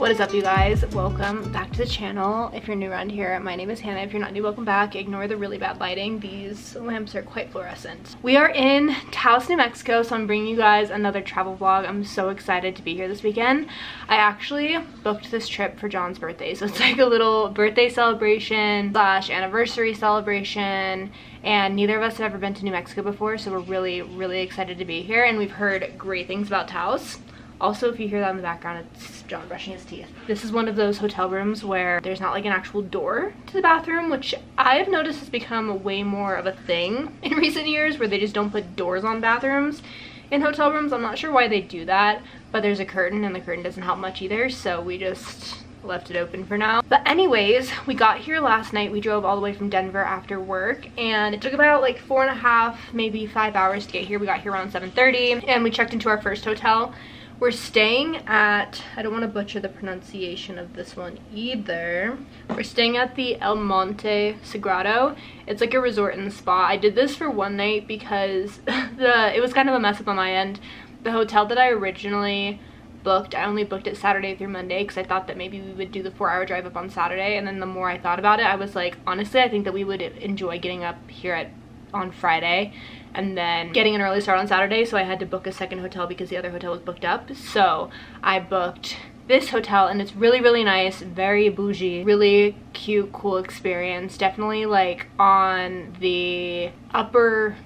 What is up, you guys? Welcome back to the channel. If you're new around here, my name is Hannah. If you're not new, welcome back. Ignore the really bad lighting. These lamps are quite fluorescent. We are in Taos, New Mexico, so I'm bringing you guys another travel vlog. I'm so excited to be here this weekend. I actually booked this trip for John's birthday, so it's like a little birthday celebration slash anniversary celebration, and neither of us have ever been to New Mexico before, so we're really excited to be here, and we've heard great things about Taos. Also, if you hear that in the background, it's John brushing his teeth. This is one of those hotel rooms where there's not like an actual door to the bathroom, which I've noticed has become way more of a thing in recent years, where they just don't put doors on bathrooms in hotel rooms. I'm not sure why they do that, but there's a curtain, and the curtain doesn't help much either, so we just left it open for now. But anyways, we got here last night. We drove all the way from Denver after work, and it took about like 4.5, maybe 5 hours to get here. We got here around 7:30, and we checked into our first hotel. We're staying at, I don't want to butcher the pronunciation of this one either. We're staying at the El Monte Sagrado. It's like a resort and spa. I did this for one night because it was kind of a mess up on my end. The hotel that I originally booked, I only booked it Saturday through Monday because I thought that maybe we would do the 4-hour drive up on Saturday, and then the more I thought about it, I was like, honestly, I think that we would enjoy getting up here on Friday and then getting an early start on Saturday, so I had to book a second hotel because the other hotel was booked up. So I booked this hotel, and it's really nice, very bougie, really cute, cool experience. Definitely like on the upper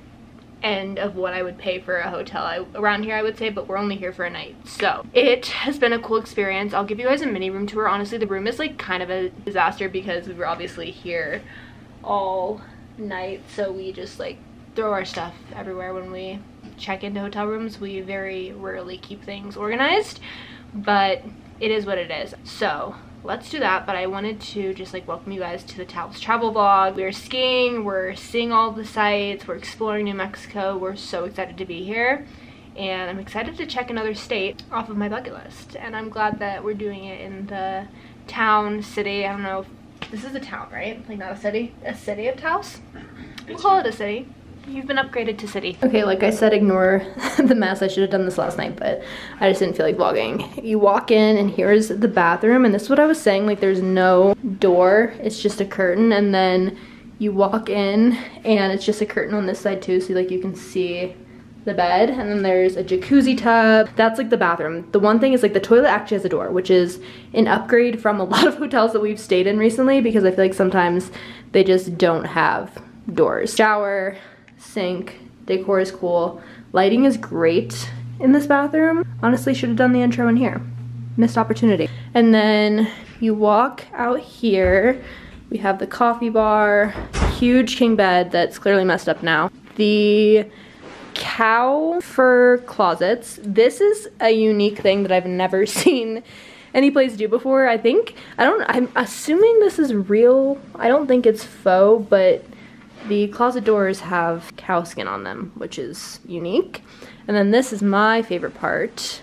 end of what I would pay for a hotel around here, I would say, but we're only here for a night, so it has been a cool experience. I'll give you guys a mini room tour. Honestly, the room is like kind of a disaster because we were obviously here all night, so we just like throw our stuff everywhere when we check into hotel rooms. We very rarely keep things organized, but it is what it is. So let's do that. But I wanted to just like welcome you guys to the Taos travel vlog. We're skiing, we're seeing all the sights, we're exploring New Mexico. We're so excited to be here, and I'm excited to check another state off of my bucket list, and I'm glad that we're doing it in the city. I don't know if this is a town, right? Like not a city of Taos. We'll call it a city. You've been upgraded to city. Okay, like I said, ignore the mess. I should have done this last night, but I just didn't feel like vlogging. You walk in, and here's the bathroom, and this is what I was saying, like there's no door, it's just a curtain, and then you walk in, and it's just a curtain on this side too, so like you can see the bed, and then there's a jacuzzi tub. That's like the bathroom. The one thing is like the toilet actually has a door, which is an upgrade from a lot of hotels that we've stayed in recently, because I feel like sometimes they just don't have doors. Shower, sink, decor is cool. Lighting is great in this bathroom. Honestly, should have done the intro in here. Missed opportunity. And then you walk out here. We have the coffee bar, huge king bed that's clearly messed up now. The cow fur closets. This is a unique thing that I've never seen any place do before. I'm assuming this is real. I don't think it's faux, but the closet doors have cow skin on them, which is unique. And then this is my favorite part.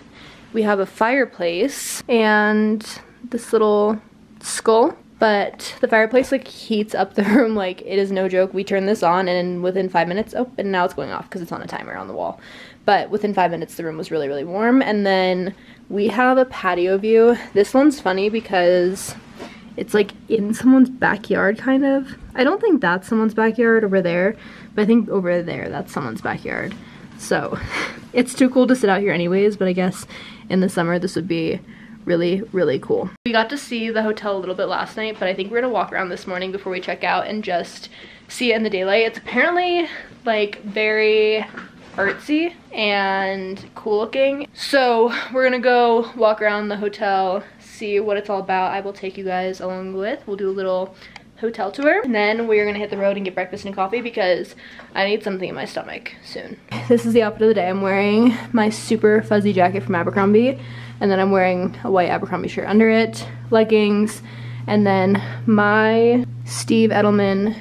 We have a fireplace and this little skull, but the fireplace like heats up the room like it is no joke. We turn this on, and within 5 minutes, oh, and now it's going off because it's on a timer on the wall. But within 5 minutes, the room was really warm. And then we have a patio view. This one's funny because it's like in someone's backyard, kind of. I don't think that's someone's backyard over there, but I think over there that's someone's backyard. So it's too cool to sit out here anyways, but I guess in the summer this would be really cool. We got to see the hotel a little bit last night, but I think we're gonna walk around this morning before we check out and just see it in the daylight. It's apparently like very artsy and cool looking. So we're gonna go walk around the hotel, see what it's all about. I will take you guys along with. We'll do a little hotel tour, and then we're gonna hit the road and get breakfast and coffee because I need something in my stomach soon. This is the outfit of the day. I'm wearing my super fuzzy jacket from Abercrombie, and then I'm wearing a white Abercrombie shirt under it, leggings, and then my Steve Edelman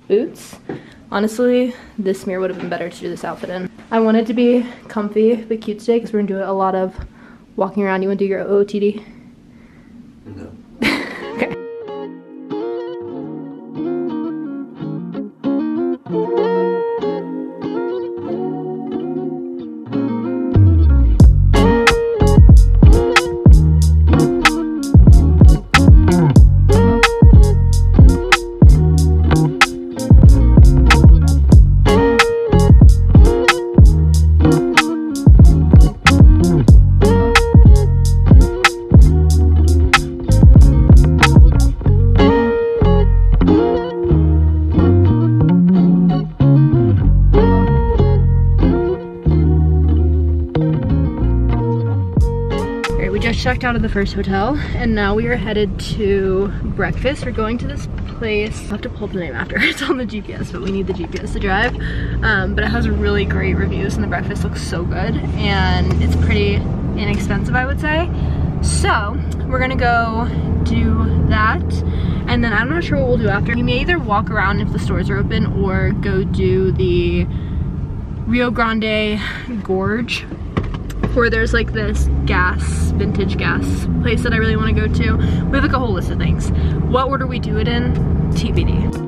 boots. Honestly, this mirror would have been better to do this outfit in. I wanted to be comfy but cute today because we're gonna do a lot of walking around. You wanna do your OOTD? No. Okay. we just checked out of the first hotel and now we are headed to breakfast. We're going to this place. I'll have to pull the name after. It's on the GPS, but we need the GPS to drive. But it has really great reviews and the breakfast looks so good and it's pretty inexpensive, I would say. So we're gonna go do that, and then I'm not sure what we'll do after. We may either walk around if the stores are open or go do the Rio Grande Gorge, where there's like this vintage gas place that I really want to go to. We have like a whole list of things. What order we do it in, TBD.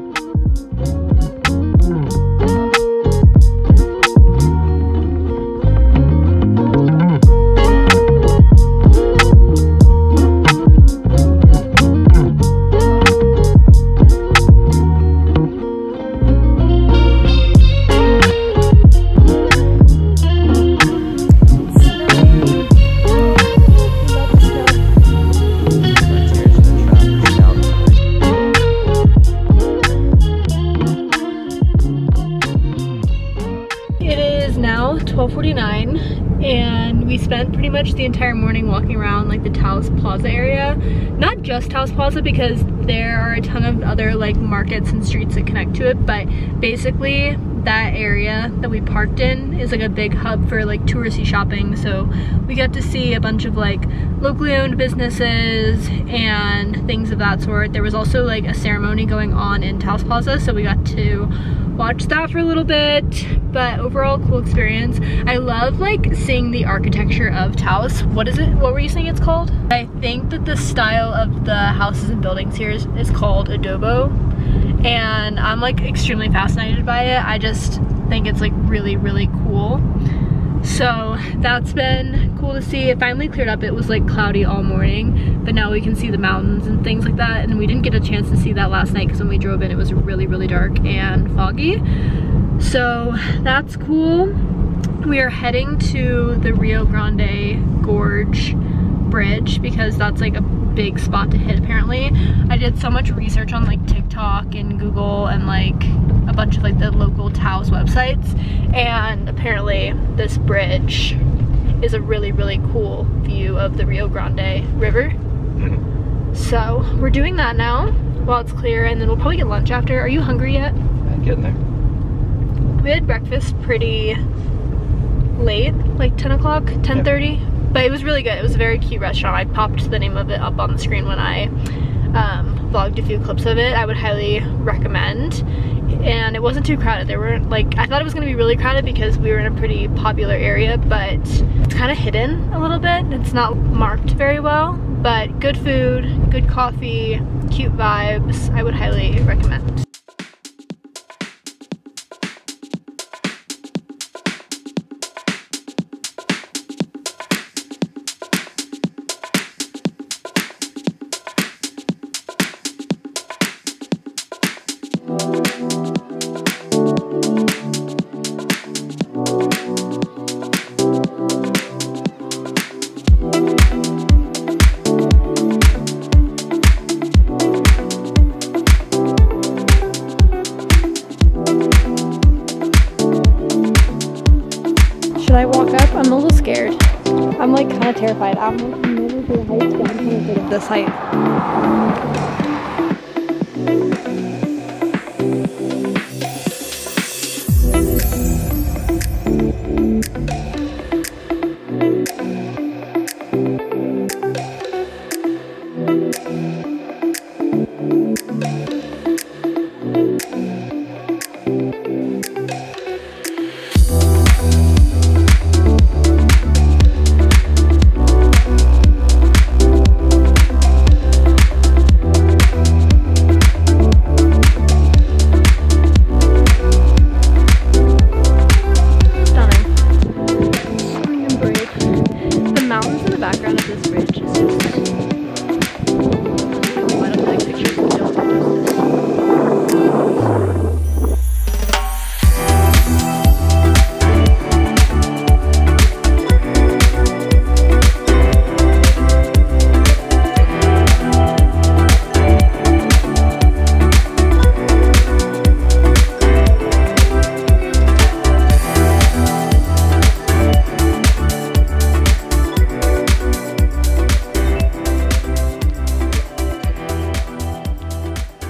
Now 12:49 and we spent pretty much the entire morning walking around like the Taos Plaza area. Not just Taos Plaza because there are a ton of other like markets and streets that connect to it, but basically that area that we parked in is like a big hub for like touristy shopping. So we got to see a bunch of like locally owned businesses and things of that sort. There was also like a ceremony going on in Taos Plaza, so we got to watch that for a little bit, but overall cool experience. I love like seeing the architecture of Taos. What is it? What were you saying it's called? I think that the style of the houses and buildings here is called adobo, and I'm like extremely fascinated by it. I just think it's like really, really cool. So that's been cool to see. It finally cleared up. It was like cloudy all morning, but now we can see the mountains and things like that, and we didn't get a chance to see that last night because when we drove in it was really, really dark and foggy. So that's cool. We are heading to the Rio Grande Gorge bridge because that's like a big spot to hit apparently. I did so much research on like TikTok and Google and like a bunch of like the local Taos websites, and apparently this bridge is a really, really cool view of the Rio Grande River. So we're doing that now while it's clear, and then we'll probably get lunch after. Are you hungry yet? I'm getting there. We had breakfast pretty late, like 10 o'clock, 10:30. Yep. But it was really good. It was a very cute restaurant. I popped the name of it up on the screen when I vlogged a few clips of it. I would highly recommend. And it wasn't too crowded. There weren't like, I thought it was gonna be really crowded because we were in a pretty popular area, but it's kind of hidden a little bit. It's not marked very well, but good food, good coffee, cute vibes. I would highly recommend. Should I walk up? I'm a little scared. I'm like kind of terrified. I'm like never do heights, but I'm kind of good at this height.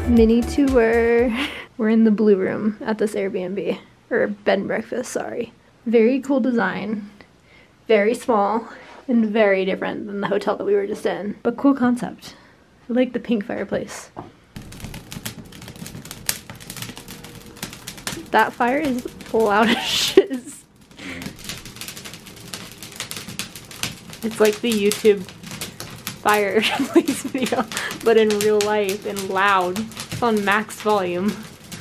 Mini tour. We're in the blue room at this Airbnb, or bed and breakfast, sorry. Very cool design, very small, and very different than the hotel that we were just in. But cool concept. I like the pink fireplace. That fire is loud as shiz. It's like the YouTube fireplace video, but in real life and loud. It's on max volume.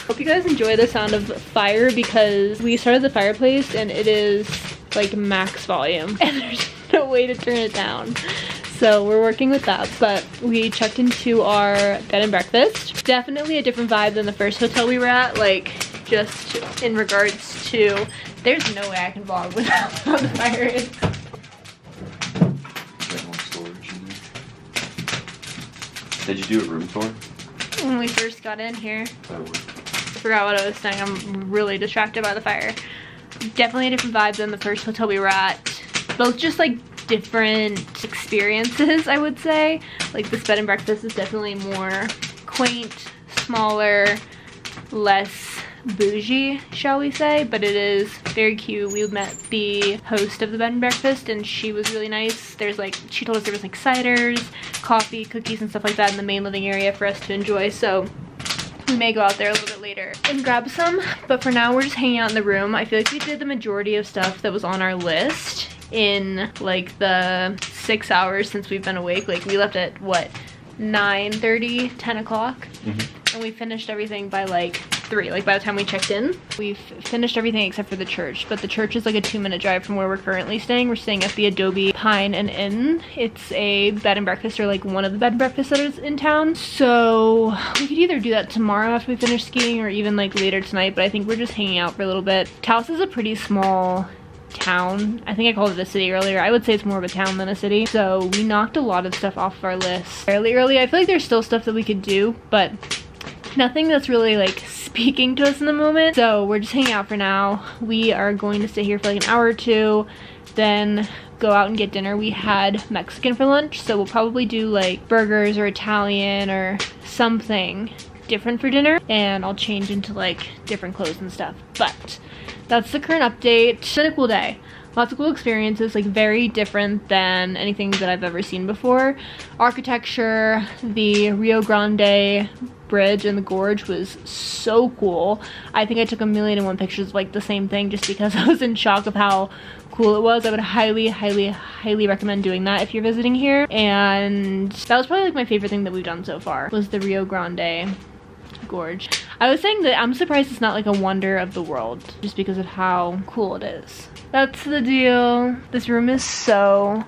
Hope you guys enjoy the sound of fire because we started the fireplace and it is like max volume and there's no way to turn it down. So we're working with that, but we checked into our bed and breakfast. Definitely a different vibe than the first hotel we were at, like just in regards to, there's no way I can vlog without how the fire is. Did you do a room tour? When we first got in here. I forgot what I was saying. I'm really distracted by the fire. Definitely a different vibe than the first hotel we were at. Both just like different experiences, I would say. Like this bed and breakfast is definitely more quaint, smaller, less bougie, shall we say, but it is very cute. We met the host of the bed and breakfast and she was really nice. There's like, she told us there was like ciders, coffee, cookies and stuff like that in the main living area for us to enjoy, so we may go out there a little bit later and grab some, but for now we're just hanging out in the room. I feel like we did the majority of stuff that was on our list in like the 6 hours since we've been awake. Like we left at what, 9:30, 10 o'clock, and we finished everything by like 3. Like by the time we checked in, we've finished everything except for the church, but the church is like a 2-minute drive from where we're currently staying. We're staying at the Adobe Pine and Inn. It's a bed and breakfast, or like one of the bed and breakfasts that is in town, so we could either do that tomorrow after we finish skiing or even like later tonight, but I think we're just hanging out for a little bit. Taos is a pretty small town. I think I called it a city earlier. I would say it's more of a town than a city. So we knocked a lot of stuff off of our list fairly early. I feel like there's still stuff that we could do, but nothing that's really like speaking to us in the moment. So we're just hanging out for now. We are going to stay here for like an hour or two, then go out and get dinner. We had Mexican for lunch, so we'll probably do like burgers or Italian or something different for dinner, and I'll change into like different clothes and stuff. But that's the current update. It's been a cool day. Lots of cool experiences, like very different than anything that I've ever seen before. Architecture, the Rio Grande bridge and the gorge was so cool. I think I took 1,000,001 pictures of like the same thing just because I was in shock of how cool it was. I would highly, highly, highly recommend doing that if you're visiting here. And that was probably like my favorite thing that we've done so far, was the Rio Grande Gorge. I was saying that I'm surprised it's not like a wonder of the world just because of how cool it is. That's the deal. This room is so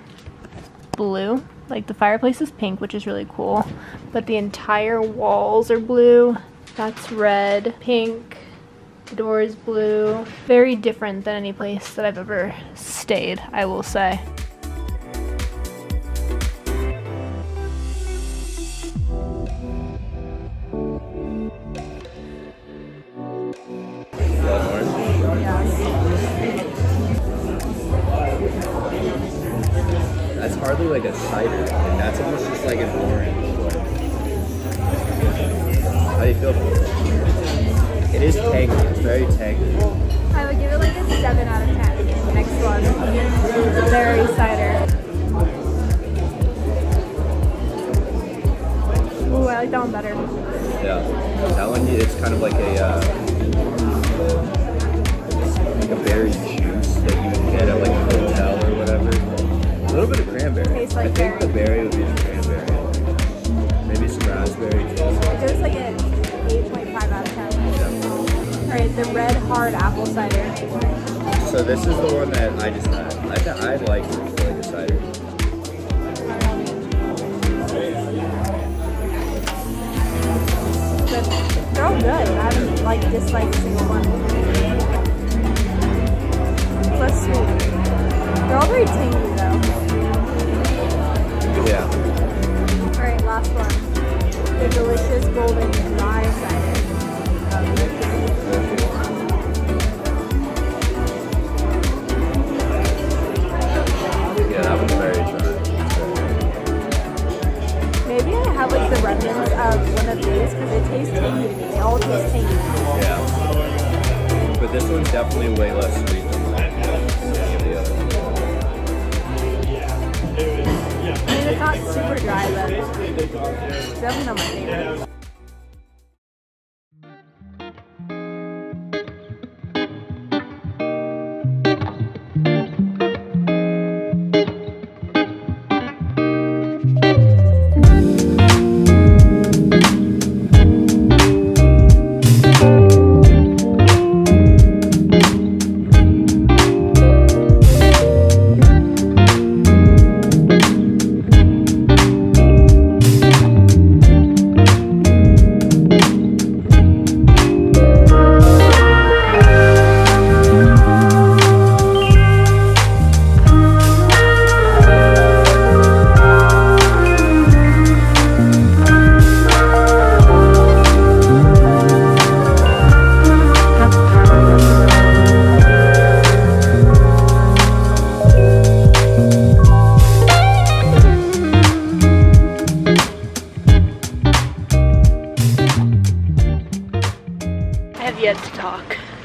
blue. Like the fireplace is pink, which is really cool, but the entire walls are blue. That's red, pink, the door is blue. Very different than any place that I've ever stayed, I will say. That's hardly like a cider. Like, that's almost just like an orange. How do you feel about it? It is tangy. It's very tangy. I would give it like a 7 out of 10. Next one. Berry cider. Ooh, I like that one better. Yeah. That one, it's kind of like a berry juice that you can get at like a hotel or whatever. A little bit of cranberry. Tastes like I think the berry would be the cranberry. Maybe some raspberry too. It was like an 8.5 out of 10. Yeah. Alright, the red hard apple cider. So this is the one that I just had. I like it for like a cider. They're all good. I haven't like disliked a single one. Less sweet. They're all very tangy though. Yeah. Alright, last one. The delicious golden dry cider. Yeah, that one's very dry. Maybe I have like the remnants of when of these because they taste tangy to me. They all taste tangy. Yeah. But this one's definitely way less sweet than any of the other ones. I mean, it's not super dry, but it's definitely not my favorite.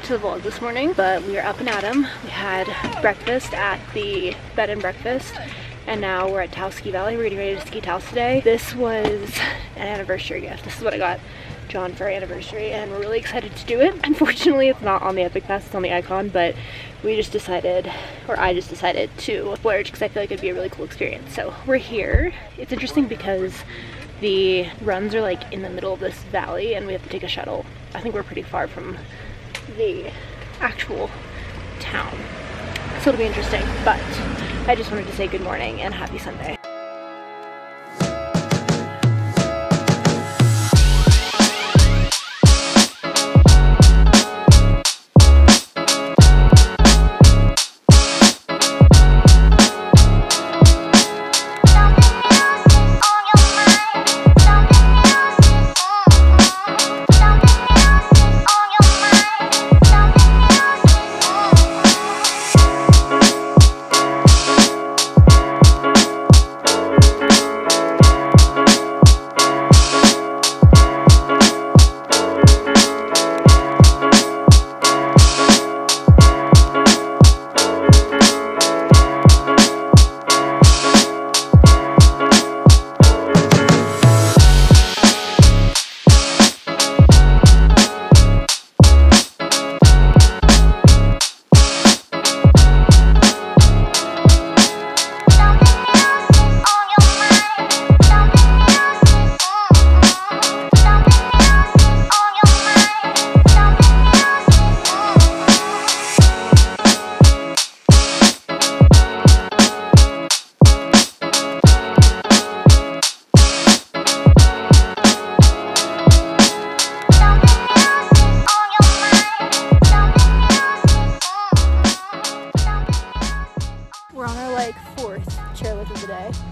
To the vlog this morning, but we are up and at 'em. We had breakfast at the bed and breakfast, and now we're at Taos Ski Valley. We're getting ready to ski Taos today. This was an anniversary gift. This is what I got John for our anniversary, and we're really excited to do it. Unfortunately, it's not on the Epic Pass, it's on the Icon, but we just decided, or I just decided to splurge because I feel like it'd be a really cool experience. So we're here. It's interesting because the runs are like in the middle of this valley and we have to take a shuttle. I think we're pretty far from the actual town, so it'll be interesting, but I just wanted to say good morning and happy Sunday.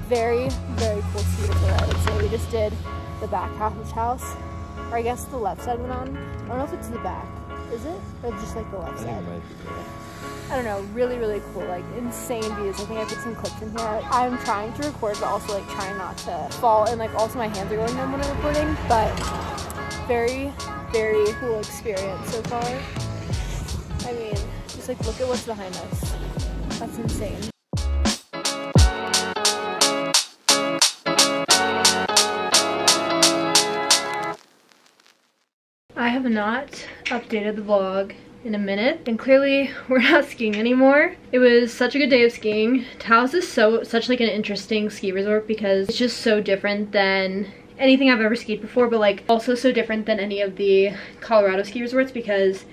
Very, very cool ski resort, I would say. We just did the back half of Taos, or I guess the left side went on. I don't know if it's the back, is it? Or just like the left side? It might be, yeah. I don't know, really, really cool, like insane views. I think I put some clips in here. I'm trying to record, but also like trying not to fall, and like also my hands are going numb when I'm recording, but very, very cool experience so far. I mean, just like look at what's behind us. That's insane. I have not updated the vlog in a minute, and clearly we're not skiing anymore. It was such a good day of skiing. Taos is such like an interesting ski resort because it's just so different than anything I've ever skied before, but like also so different than any of the Colorado ski resorts because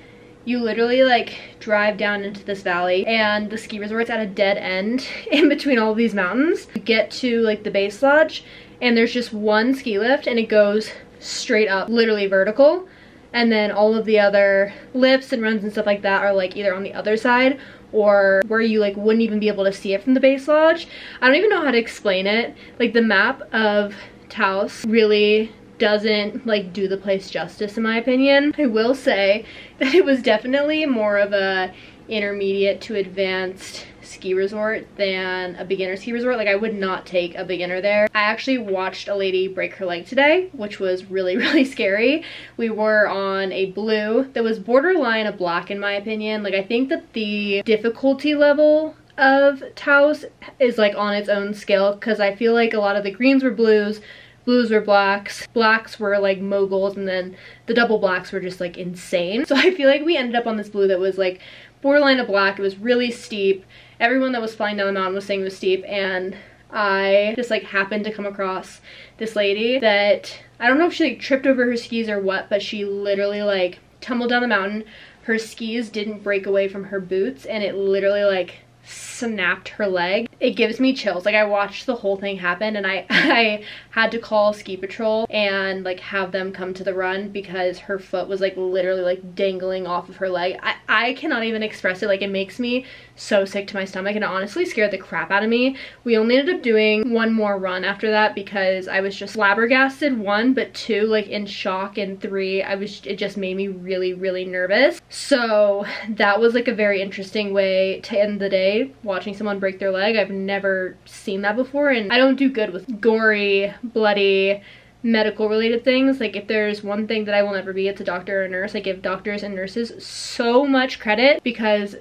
you literally like drive down into this valley and the ski resort's at a dead end in between all of these mountains. You get to like the base lodge and there's just one ski lift and it goes straight up, literally vertical. And then all of the other lifts and runs and stuff like that are like either on the other side or where you like wouldn't even be able to see it from the base lodge. I don't even know how to explain it. Like the map of Taos really doesn't like do the place justice in my opinion. I will say that it was definitely more of a intermediate to advanced ski resort than a beginner ski resort. Like, I would not take a beginner there. I actually watched a lady break her leg today, which was really, really scary. We were on a blue that was borderline a black in my opinion. Like, I think that the difficulty level of Taos is like on its own scale, because I feel like a lot of the greens were blues, blues were blacks, blacks were like moguls, and then the double blacks were just like insane. So I feel like we ended up on this blue that was like borderline a black. It was really steep. Everyone that was flying down the mountain was saying it was steep, and I just like happened to come across this lady that, I don't know if she like tripped over her skis or what, but she literally like tumbled down the mountain. Her skis didn't break away from her boots, and it literally like snapped her leg. It gives me chills. Like, I watched the whole thing happen, and I had to call ski patrol and like have them come to the run, because her foot was like literally like dangling off of her leg. I cannot even express it. Like, it makes me so sick to my stomach, and it honestly scared the crap out of me. We only ended up doing one more run after that, because I was just flabbergasted, one, but two, like in shock, and three, it just made me really, really nervous. So that was like a very interesting way to end the day, watching someone break their leg. I've never seen that before, and I don't do good with gory, bloody, medical related things. Like, if there's one thing that I will never be, it's a doctor or a nurse. I give doctors and nurses so much credit, because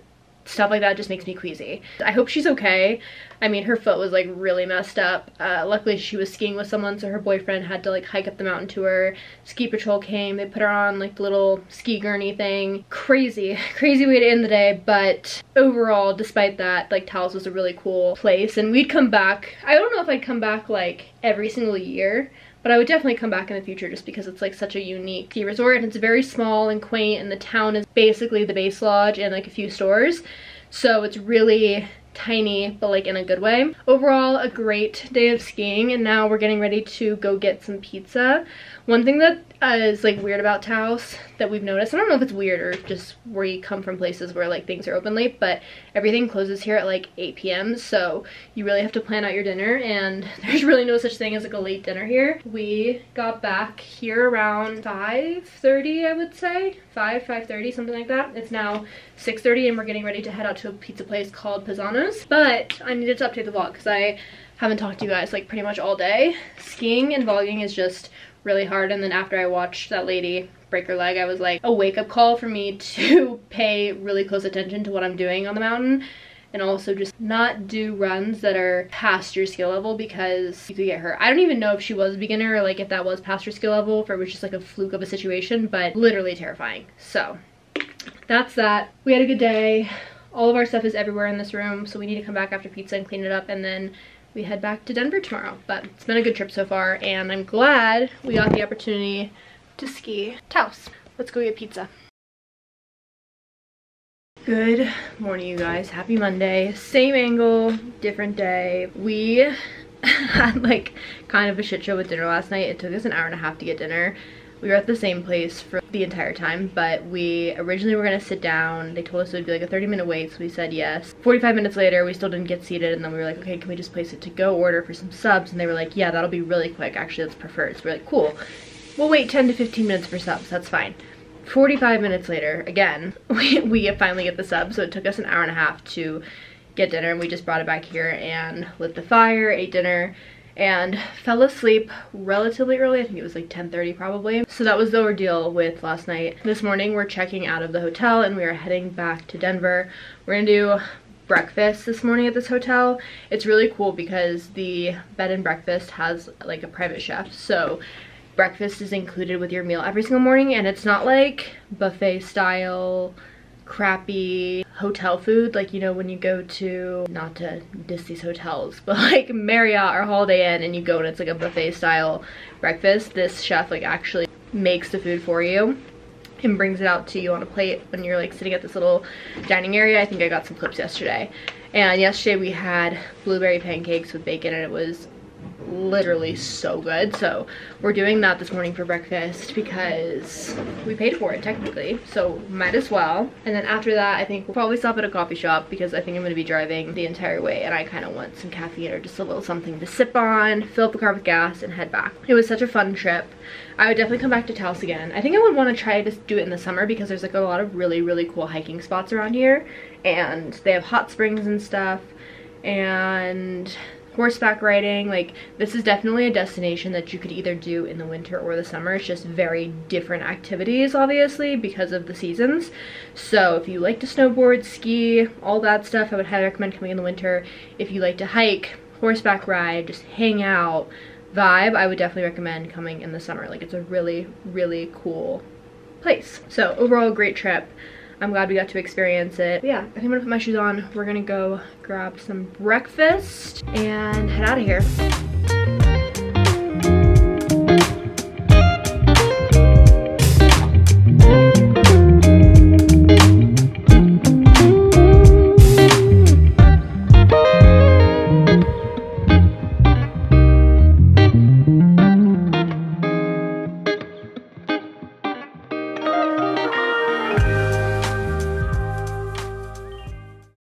stuff like that just makes me queasy. I hope she's okay. I mean, her foot was like really messed up. Luckily she was skiing with someone, so her boyfriend had to like hike up the mountain to her. Ski patrol came, they put her on like the little ski gurney thing. Crazy way to end the day, but overall, despite that, like, Taos was a really cool place, and we'd come back. I don't know if I'd come back like every single year, but I would definitely come back in the future, just because it's like such a unique ski resort, and it's very small and quaint, and the town is basically the base lodge and like a few stores. So it's really tiny, but like in a good way. Overall, a great day of skiing, and now we're getting ready to go get some pizza. One thing that is like weird about Taos that we've noticed, I don't know if it's weird or just where you come from places where like things are open late, but everything closes here at like 8 p.m. so you really have to plan out your dinner, and there's really no such thing as like a late dinner here. We got back here around 5:30, I would say 5:30, something like that. It's now 6:30, and we're getting ready to head out to a pizza place called Pisano's. But I needed to update the vlog because I haven't talked to you guys like pretty much all day. Skiing and vlogging is just really hard, and then after I watched that lady break her leg, I was like, a wake-up call for me to pay really close attention to what I'm doing on the mountain, and also just not do runs that are past your skill level, because you could get hurt. I don't even know if she was a beginner, or like if that was past her skill level, or it was just like a fluke of a situation, but literally terrifying. So that's that. We had a good day. All of our stuff is everywhere in this room, so we need to come back after pizza and clean it up, and then we head back to Denver tomorrow. But it's been a good trip so far, and I'm glad we got the opportunity to ski Taos. Let's go get pizza. Good morning, you guys. Happy Monday. Same angle, different day. We had like kind of a shit show with dinner last night. It took us an hour and a half to get dinner. We were at the same place for the entire time, but we originally were gonna sit down. They told us it would be like a 30-minute wait, so we said yes. 45 minutes later, we still didn't get seated, and then we were like, okay, can we just place it to go order for some subs? And they were like, yeah, that'll be really quick. Actually, that's preferred. So we're like, cool. We'll wait 10 to 15 minutes for subs. That's fine. 45 minutes later, again, we finally get the subs, so it took us an hour and a half to get dinner, and we just brought it back here and lit the fire, ate dinner, and fell asleep relatively early. I think it was like 10:30 probably. So that was the ordeal with last night. This morning we're checking out of the hotel, and we are heading back to Denver. We're gonna do breakfast this morning at this hotel. It's really cool because the bed and breakfast has like a private chef, so breakfast is included with your meal every single morning, and it's not like buffet style crappy hotel food, like, you know, when you go to, not to diss these hotels, but like Marriott or Holiday Inn, and you go and it's like a buffet style breakfast. This chef like actually makes the food for you and brings it out to you on a plate when you're like sitting at this little dining area. I think I got some clips yesterday, and yesterday we had blueberry pancakes with bacon, and it was literally so good. So we're doing that this morning for breakfast because we paid for it technically, so might as well. And then after that, I think we'll probably stop at a coffee shop because I think I'm going to be driving the entire way and I kind of want some caffeine or just a little something to sip on, fill up the car with gas, and head back. It was such a fun trip. I would definitely come back to Taos again. I think I would want to try to do it in the summer because there's like a lot of really cool hiking spots around here, and they have hot springs and stuff, and horseback riding. Like, this is definitely a destination that you could either do in the winter or the summer. It's just very different activities, obviously, because of the seasons. So if you like to snowboard, ski, all that stuff, I would highly recommend coming in the winter. If you like to hike, horseback ride, just hang out, vibe, I would definitely recommend coming in the summer. Like, it's a really cool place. So overall, great trip. I'm glad we got to experience it. But yeah, I think I'm gonna put my shoes on. We're gonna go grab some breakfast and head out of here.